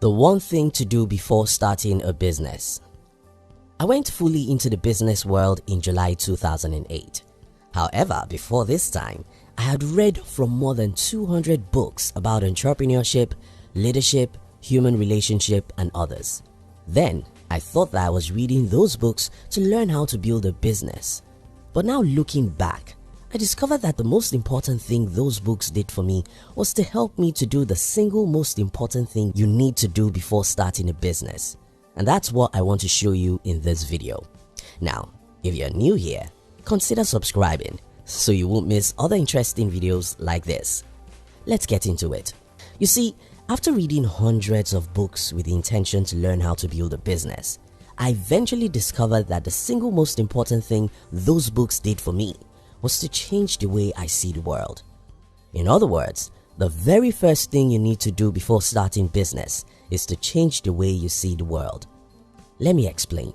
The one thing to do before starting a business. I went fully into the business world in July 2008. However, before this time, I had read from more than 200 books about entrepreneurship, leadership, human relationship, and others. Then, I thought that I was reading those books to learn how to build a business. But now looking back, I discovered that the most important thing those books did for me was to help me to do the single most important thing you need to do before starting a business. And that's what I want to show you in this video. Now, if you're new here, consider subscribing so you won't miss other interesting videos like this. Let's get into it. You see, after reading hundreds of books with the intention to learn how to build a business, I eventually discovered that the single most important thing those books did for me was to change the way I see the world. In other words, the very first thing you need to do before starting business is to change the way you see the world. Let me explain.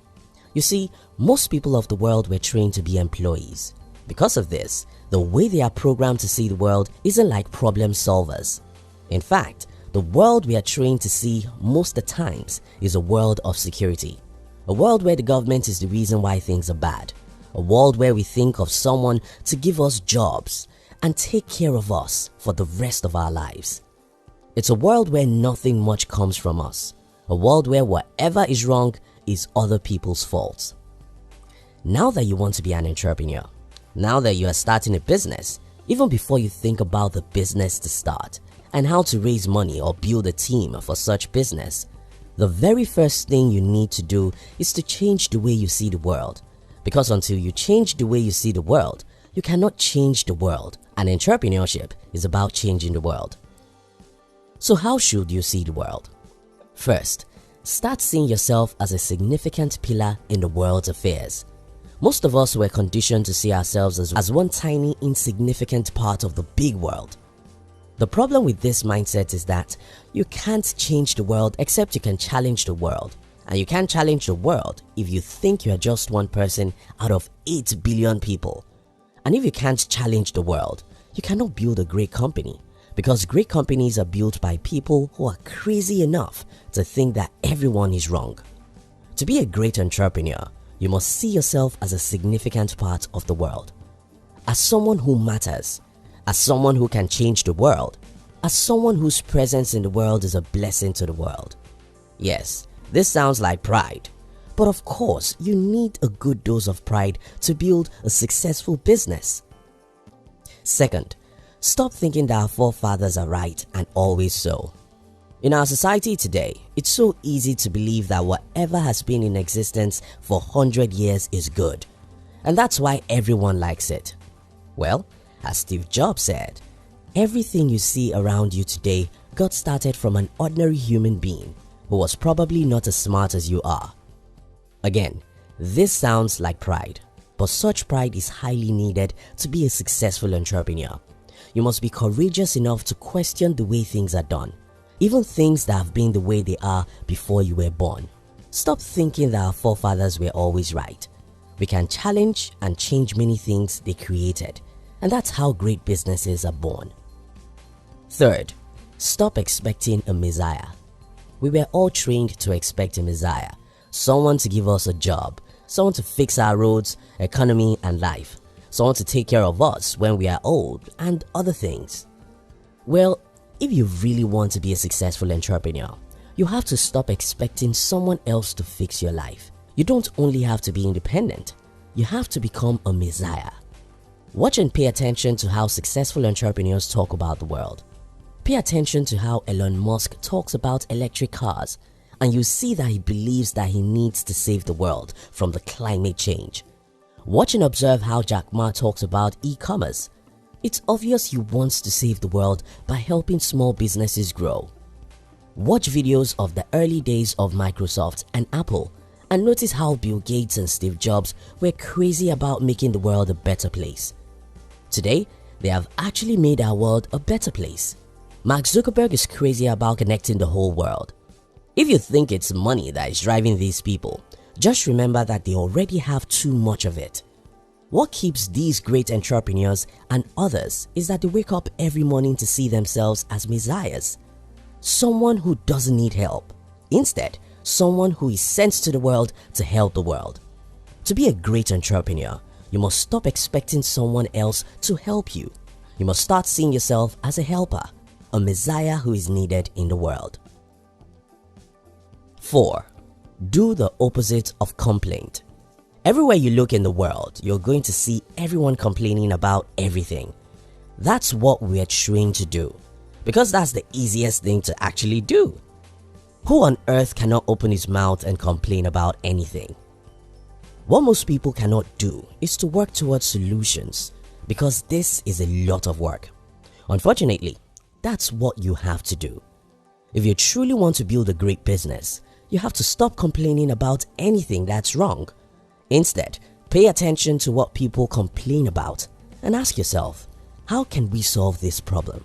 You see, most people of the world were trained to be employees. Because of this, the way they are programmed to see the world isn't like problem solvers. In fact, the world we are trained to see most of the times is a world of security. A world where the government is the reason why things are bad. A world where we think of someone to give us jobs and take care of us for the rest of our lives. It's a world where nothing much comes from us. A world where whatever is wrong is other people's faults. Now that you want to be an entrepreneur, now that you are starting a business, even before you think about the business to start and how to raise money or build a team for such business, the very first thing you need to do is to change the way you see the world. Because until you change the way you see the world, you cannot change the world, and entrepreneurship is about changing the world. So how should you see the world? First, start seeing yourself as a significant pillar in the world's affairs. Most of us were conditioned to see ourselves as one tiny, insignificant part of the big world. The problem with this mindset is that you can't change the world except you can challenge the world. And you can't challenge the world if you think you are just one person out of 8 billion people. And if you can't challenge the world, you cannot build a great company, because great companies are built by people who are crazy enough to think that everyone is wrong. To be a great entrepreneur, you must see yourself as a significant part of the world, as someone who matters, as someone who can change the world, as someone whose presence in the world is a blessing to the world. Yes, this sounds like pride, but of course you need a good dose of pride to build a successful business. Second, stop thinking that our forefathers are right and always so. In our society today, it's so easy to believe that whatever has been in existence for 100 years is good, and that's why everyone likes it. Well, as Steve Jobs said, everything you see around you today got started from an ordinary human being who was probably not as smart as you are. Again, this sounds like pride, but such pride is highly needed to be a successful entrepreneur. You must be courageous enough to question the way things are done, even things that have been the way they are before you were born. Stop thinking that our forefathers were always right. We can challenge and change many things they created, and that's how great businesses are born. Third, stop expecting a messiah. We were all trained to expect a messiah, someone to give us a job, someone to fix our roads, economy, and life, someone to take care of us when we are old, and other things. Well, if you really want to be a successful entrepreneur, you have to stop expecting someone else to fix your life. You don't only have to be independent, you have to become a messiah. Watch and pay attention to how successful entrepreneurs talk about the world. Pay attention to how Elon Musk talks about electric cars, and you see that he believes that he needs to save the world from the climate change. Watch and observe how Jack Ma talks about e-commerce. It's obvious he wants to save the world by helping small businesses grow. Watch videos of the early days of Microsoft and Apple and notice how Bill Gates and Steve Jobs were crazy about making the world a better place. Today, they have actually made our world a better place. Mark Zuckerberg is crazy about connecting the whole world. If you think it's money that is driving these people, just remember that they already have too much of it. What keeps these great entrepreneurs and others is that they wake up every morning to see themselves as messiahs. Someone who doesn't need help, Instead, someone who is sent to the world to help the world. To be a great entrepreneur, you must stop expecting someone else to help you. You must start seeing yourself as a helper, a messiah who is needed in the world. 4. Do the opposite of complaint. Everywhere you look in the world, you're going to see everyone complaining about everything. That's what we're trained to do, because that's the easiest thing to actually do. Who on earth cannot open his mouth and complain about anything? What most people cannot do is to work towards solutions, because this is a lot of work. Unfortunately, that's what you have to do. If you truly want to build a great business, you have to stop complaining about anything that's wrong. Instead, pay attention to what people complain about and ask yourself, how can we solve this problem?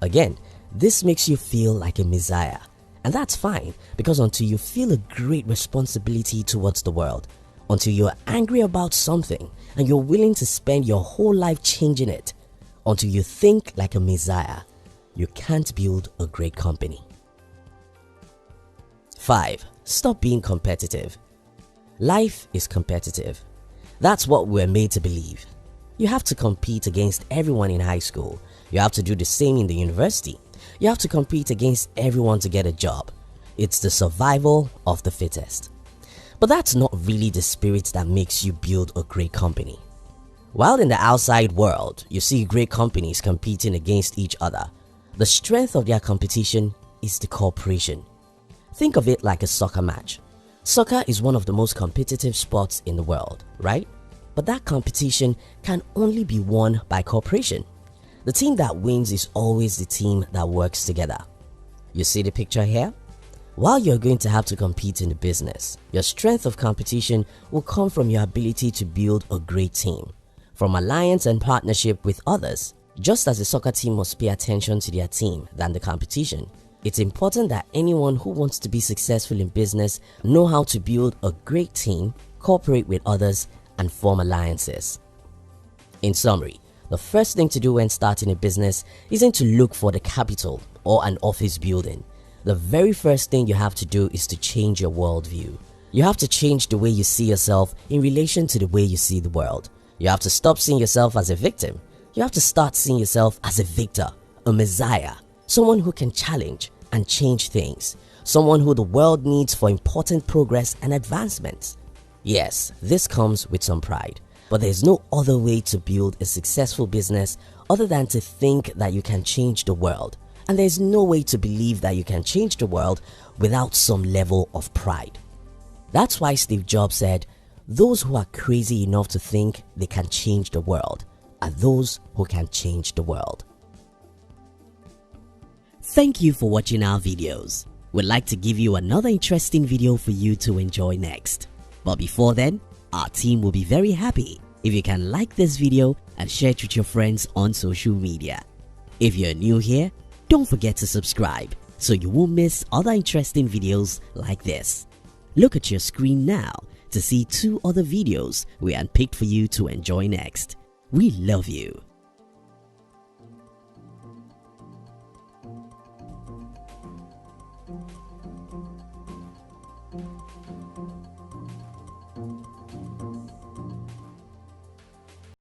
Again, this makes you feel like a messiah, and that's fine, because until you feel a great responsibility towards the world, until you're angry about something and you're willing to spend your whole life changing it, until you think like a messiah, you can't build a great company. 5. Stop being competitive. Life is competitive. That's what we're made to believe. You have to compete against everyone in high school. You have to do the same in the university. You have to compete against everyone to get a job. It's the survival of the fittest. But that's not really the spirit that makes you build a great company. While in the outside world, you see great companies competing against each other, the strength of their competition is the cooperation. Think of it like a soccer match. Soccer is one of the most competitive sports in the world, right? But that competition can only be won by cooperation. The team that wins is always the team that works together. You see the picture here? While you're going to have to compete in the business, your strength of competition will come from your ability to build a great team, from alliance and partnership with others. Just as the soccer team must pay attention to their team than the competition, it's important that anyone who wants to be successful in business know how to build a great team, cooperate with others, and form alliances. In summary, the first thing to do when starting a business isn't to look for the capital or an office building. The very first thing you have to do is to change your worldview. You have to change the way you see yourself in relation to the way you see the world. You have to stop seeing yourself as a victim. You have to start seeing yourself as a victor, a messiah, someone who can challenge and change things, someone who the world needs for important progress and advancement. Yes, this comes with some pride, but there's no other way to build a successful business other than to think that you can change the world. And there's no way to believe that you can change the world without some level of pride. That's why Steve Jobs said, those who are crazy enough to think they can change the world are those who can change the world. Thank you for watching our videos. We'd like to give you another interesting video for you to enjoy next. But before then, our team will be very happy if you can like this video and share it with your friends on social media. If you're new here, don't forget to subscribe so you won't miss other interesting videos like this. Look at your screen now to see 2 other videos we handpicked for you to enjoy next. We love you.